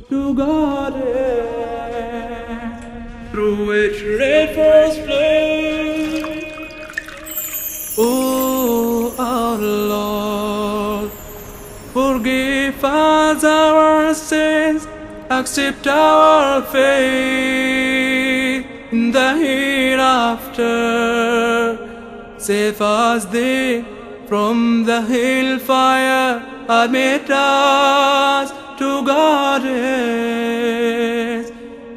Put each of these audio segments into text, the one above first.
to Goddess, through which rivers flow. Oh, our Lord, forgive us our sins, accept our faith in the hereafter. Save us thee from the hellfire, admit us to Goddess,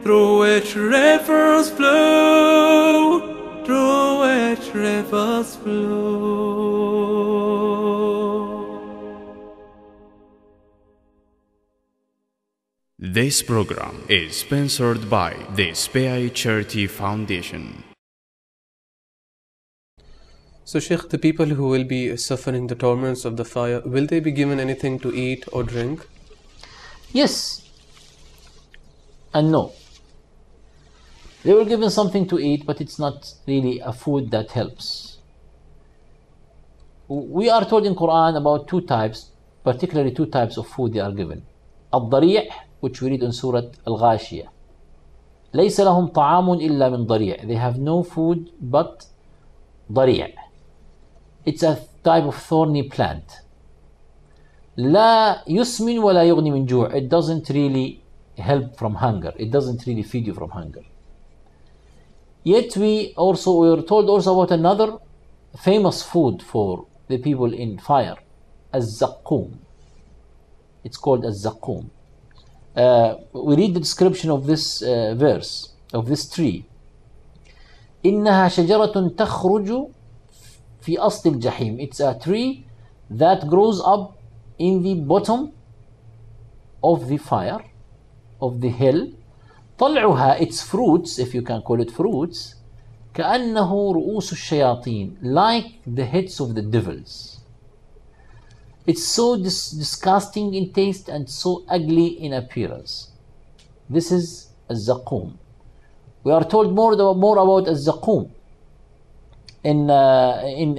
through which rivers flow, through which rivers flow. This program is sponsored by the SPI Charity Foundation. So Sheikh, the people who will be suffering the torments of the fire, will they be given anything to eat or drink? Yes and no. They were given something to eat, but it's not really a food that helps. We are told in Qur'an about two types, particularly two types of food they are given. الضريع, which we read in Surah Al-Ghashiyah. ليس لهم طعام إلا من ضريع. They have no food but ضريع. It's a type of thorny plant. لا يسمن ولا يغني من جوع. It doesn't really help from hunger. It doesn't really feed you from hunger. Yet we were told also about another famous food for the people in fire, الزقوم. It's called الزقوم. We read the description of this verse, of this tree. إنها شجرة تخرج في أصل الجحيم. It's a tree that grows up in the bottom of the fire, of the hell. طلعها, its fruits, if you can call it fruits, كأنه رؤوس الشياطين, like the heads of the devils. It's so disgusting in taste and so ugly in appearance. This is الزقوم. We are told more about الزقوم in I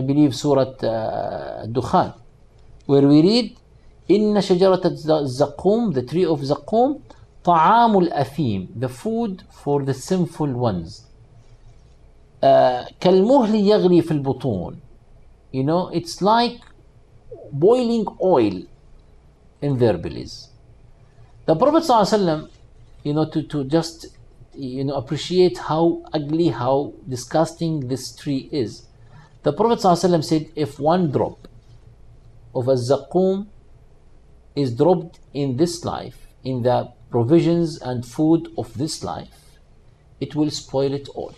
believe Surah Dukhan, where we read إن شجرة الزقوم, the tree of زقوم, طعام الأثيم, the food for the sinful ones. كالمهل يغلي في البطون. You know, it's like boiling oil in their bellies. The Prophet ﷺ, you know, to just, you know, appreciate how ugly, how disgusting this tree is. The Prophet ﷺ said, if one drop of a zaqum is dropped in this life, in the provisions and food of this life, it will spoil it all.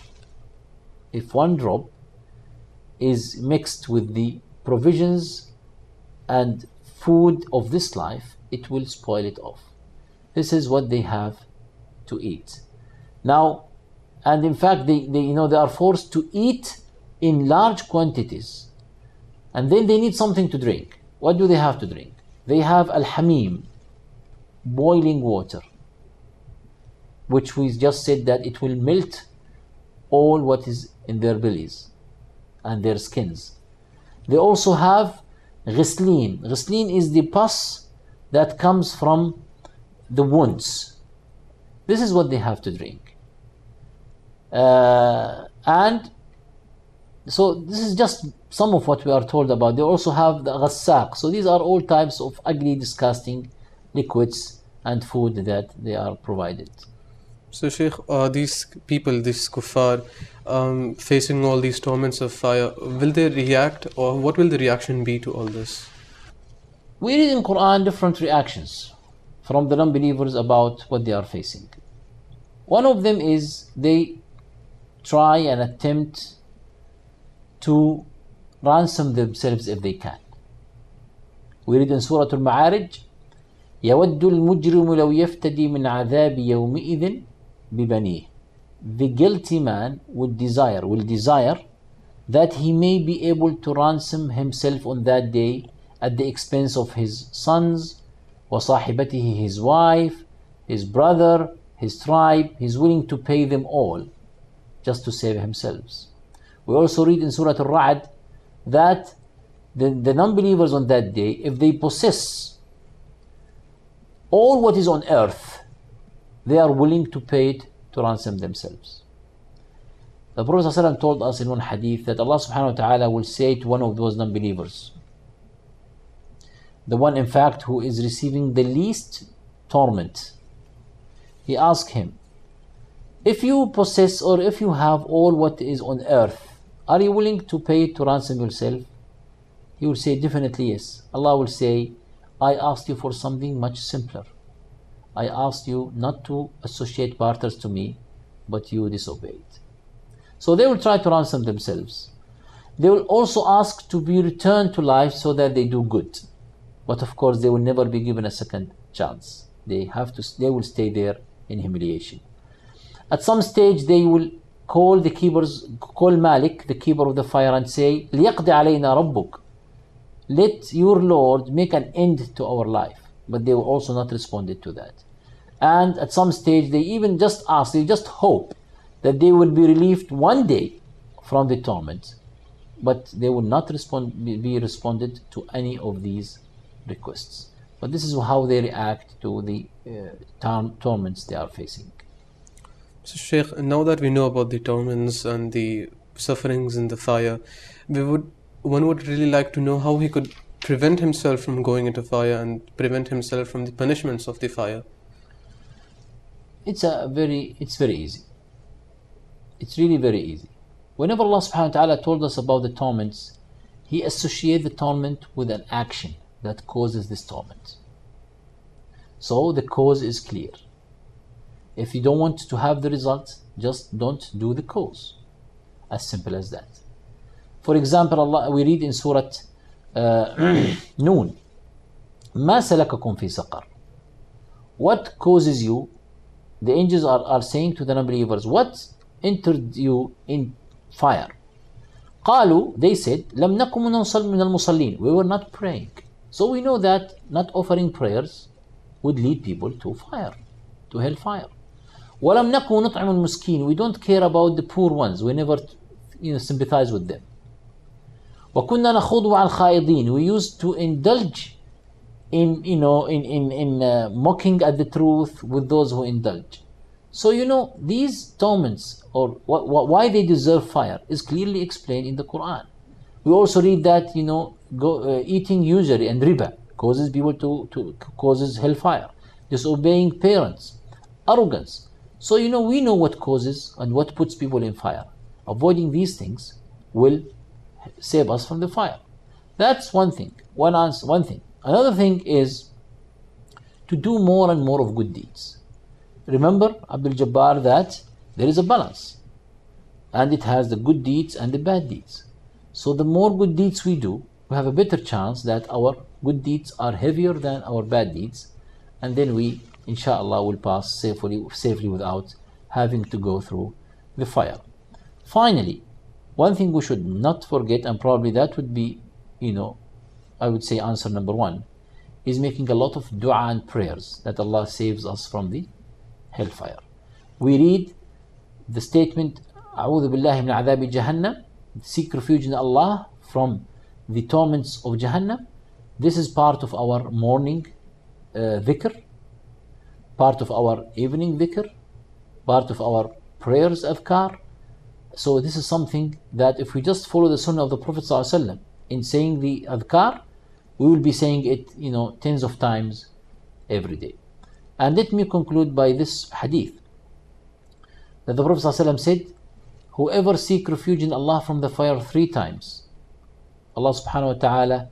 If one drop is mixed with the provisions and food of this life, it will spoil it off. This is what they have to eat. Now, and in fact, they are forced to eat in large quantities, and then they need something to drink. What do they have to drink? They have al-hamim, boiling water, which we just said that it will melt all what is in their bellies and their skins. They also have ghislin. Ghislin is the pus that comes from the wounds. This is what they have to drink. And so this is just some of what we are told about. They also have the ghassaq. So these are all types of ugly, disgusting liquids and food that they are provided. So Sheikh, these people, these kuffar, facing all these torments of fire, will they react, or what will the reaction be to all this? We read in Qur'an different reactions from the non-believers about what they are facing. One of them is they try and attempt to ransom themselves if they can. We read in Surah Al-Ma'arij, يود المجرم لو يفتدي من عذاب يومئذ ببنيه. The guilty man will desire that he may be able to ransom himself on that day at the expense of his sons, وصاحبته, his wife, his brother, his tribe. He's willing to pay them all just to save himself. We also read in Surah Al-Ra'd that the non-believers on that day, if they possess all what is on earth, they are willing to pay it to ransom themselves. The Prophet ﷺ told us in one hadith that Allah subhanahu wa ta'ala will say to one of those non-believers, the one in fact who is receiving the least torment, he asked him, if you possess or if you have all what is on earth, are you willing to pay it to ransom yourself? He will say, definitely yes. Allah will say, I asked you for something much simpler. I asked you not to associate partners to me, but you disobeyed. So they will try to ransom themselves. They will also ask to be returned to life so that they do good. But of course, they will never be given a second chance. They will stay there in humiliation. At some stage, they will call Malik, the keeper of the fire, and say, لِيَقْضِ عَلَيْنَا رَبُّكَ. Let your Lord make an end to our life. But they will also not respond to that. And at some stage, they even just ask, they just hope that they will be relieved one day from the torment. But they will not be responded to any of these requests. But this is how they react to the torments they are facing. So Shaykh, now that we know about the torments and the sufferings in the fire, one would really like to know how he could prevent himself from going into fire and prevent himself from the punishments of the fire. It's very easy. It's really very easy. Whenever Allah subhanahu wa ta'ala told us about the torments, He associated the torment with an action that causes this torment. So the cause is clear. If you don't want to have the result, just don't do the cause. As simple as that. For example, we read in Surah Noon, مَا سَلَكَكُمْ فِي سَقَرٍ. What causes you? The angels are saying to the non-believers, what entered you in fire? قالوا, they said, لَمْ نَكُمْ مِنَ الْمُصَلِّينَ. We were not praying. So we know that not offering prayers would lead people to fire, to hellfire. وَلَمْ نَكُمْ نُطْعِمُ الْمُسْكِينَ. We don't care about the poor ones. We never sympathize with them. وَكُنَّا نَخُوضُ مَعَ الْخَائِضِينَ. We used to indulge in mocking at the truth with those who indulge. So these torments, or why they deserve fire, is clearly explained in the Qur'an. We also read that eating usury and riba causes people to causes hellfire. Disobeying parents, arrogance. So we know what causes and what puts people in fire. Avoiding these things will save us from the fire. That's one thing. One thing. Another thing is to do more and more of good deeds. Remember, Abdul Jabbar, that there is a balance, and it has the good deeds and the bad deeds. So the more good deeds we do, we have a better chance that our good deeds are heavier than our bad deeds, and then we, inshallah, will pass safely without having to go through the fire. Finally, one thing we should not forget, and probably that would be, I would say answer number one, is making a lot of dua and prayers that Allah saves us from the hellfire. We read the statement, أعوذ بالله من عذاب جهنم, seek refuge in Allah from the torments of Jahannam. This is part of our morning dhikr, part of our evening dhikr, part of our prayers adhkar. So this is something that if we just follow the sunnah of the Prophet ﷺ in saying the adhkar, we will be saying it tens of times every day. And let me conclude by this hadith that the Prophet ﷺ said, whoever seek refuge in Allah from the fire 3 times, Allah subhanahu wa ta'ala,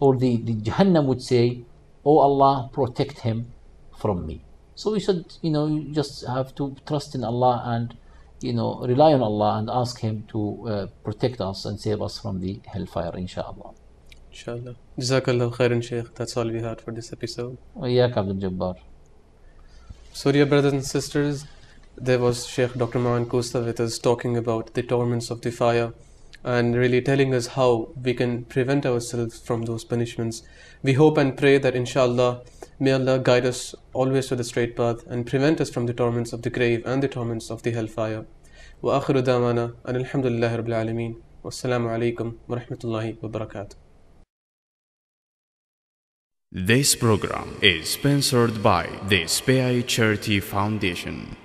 or the Jahannam would say, oh Allah, protect him from me. So we should you just have to trust in Allah and rely on Allah and ask Him to protect us and save us from the hellfire, inshallah. Inshallah. Jazakallah khairan, Shaykh. That's all we had for this episode. Iyyak Abdul Jabbar. So dear brothers and sisters, there was Shaykh Dr. Maan Kosta with us talking about the torments of the fire and really telling us how we can prevent ourselves from those punishments. We hope and pray that inshallah, may Allah guide us always to the straight path and prevent us from the torments of the grave and the torments of the hellfire. Wa akhiru da'wana and alhamdulillahi rabbil alameen. Wassalamu alaikum wa rahmatullahi wa barakatuh. This program is sponsored by the SPI Charity Foundation.